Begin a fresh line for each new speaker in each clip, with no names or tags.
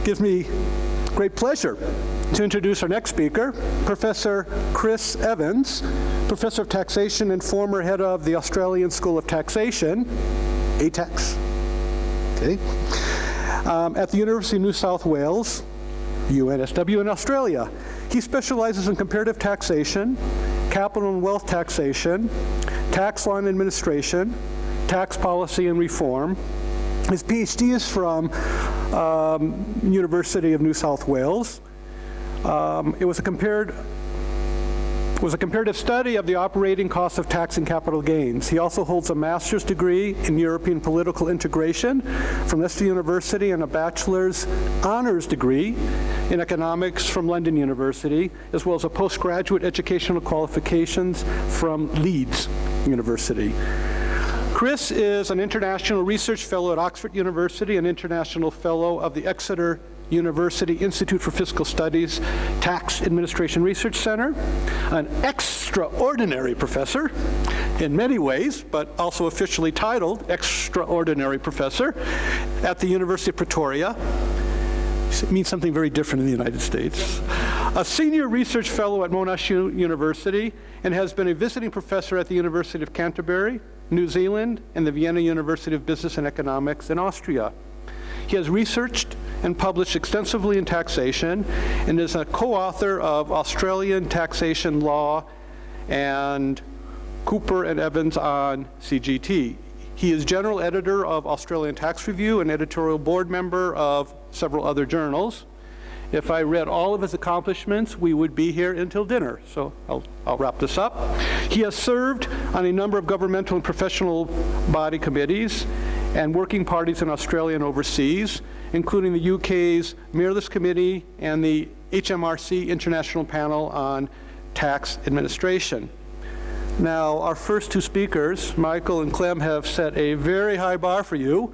Gives me great pleasure to introduce our next speaker, Professor Chris Evans, Professor of Taxation and former head of the Australian School of Taxation, ATAX, okay, at the University of New South Wales, UNSW in Australia. He specializes in comparative taxation, capital and wealth taxation, tax law and administration, tax policy and reform. His PhD is from University of New South Wales. It was a comparative study of the operating costs of tax and capital gains. He also holds a master's degree in European political integration from Leicester University and a bachelor's honors degree in economics from London University, as well as a postgraduate educational qualifications from Leeds University. Chris is an international research fellow at Oxford University, an international fellow of the Exeter University Institute for Fiscal Studies Tax Administration Research Center, an extraordinary professor in many ways, but also officially titled Extraordinary Professor at the University of Pretoria. It means something very different in the United States. A senior research fellow at Monash University, and has been a visiting professor at the University of Canterbury, New Zealand, and the Vienna University of Business and Economics in Austria. He has researched and published extensively in taxation and is a co-author of Australian Taxation Law and Cooper and Evans on CGT. He is general editor of Australian Tax Review and editorial board member of several other journals. If I read all of his accomplishments, we would be here until dinner, so I'll wrap this up. He has served on a number of governmental and professional body committees and working parties in Australia and overseas, including the UK's Mirrorless Committee and the HMRC International Panel on Tax Administration. Now, our first two speakers, Michael and Clem, have set a very high bar for you,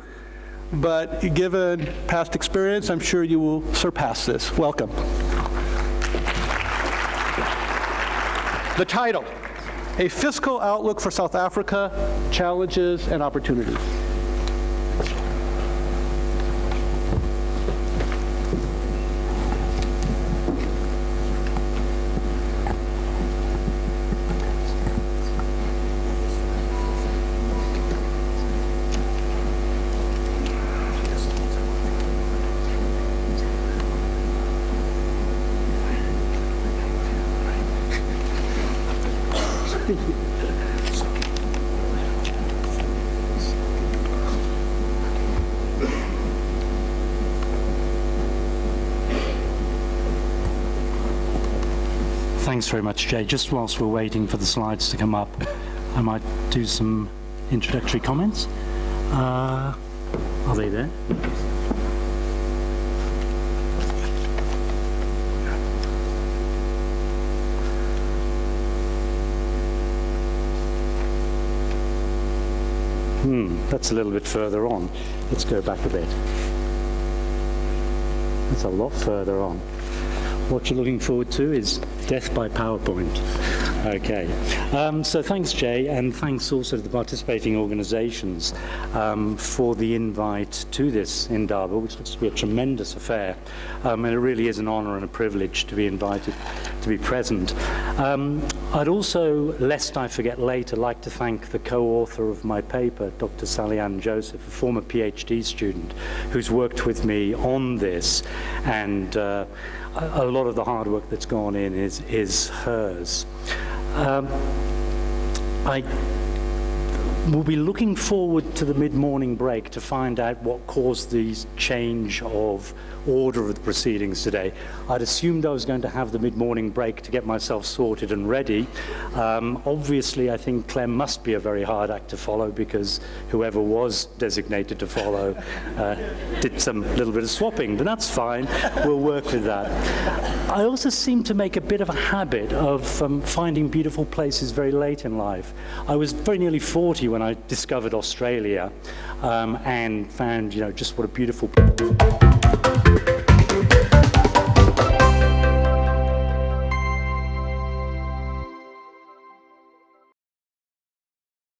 but given past experience, I'm sure you will surpass this. Welcome. The title, A Fiscal Outlook for South Africa, Challenges and Opportunities.
Thanks very much, Jay. Just whilst we're waiting for the slides to come up, I might do some introductory comments. Are they there? That's a little bit further on. Let's go back a bit. That's a lot further on. What you're looking forward to is death by PowerPoint. Okay. So thanks, Jay, and thanks also to the participating organizations for the invite to this Indaba, which looks to be a tremendous affair. And it really is an honor and a privilege to be invited to be present. I'd also, lest I forget later, like to thank the co-author of my paper, Dr. Sally Ann Joseph, a former PhD student who's worked with me on this, and a lot of the hard work that's gone in is hers. I will be looking forward to the mid-morning break to find out what caused the change of order of the proceedings today. I'd assumed I was going to have the mid-morning break to get myself sorted and ready. Obviously, I think Clem must be a very hard act to follow, because whoever was designated to follow did some little bit of swapping, but that's fine. We'll work with that. I also seem to make a bit of a habit of finding beautiful places very late in life. I was very nearly 40 when I discovered Australia and found, just what a beautiful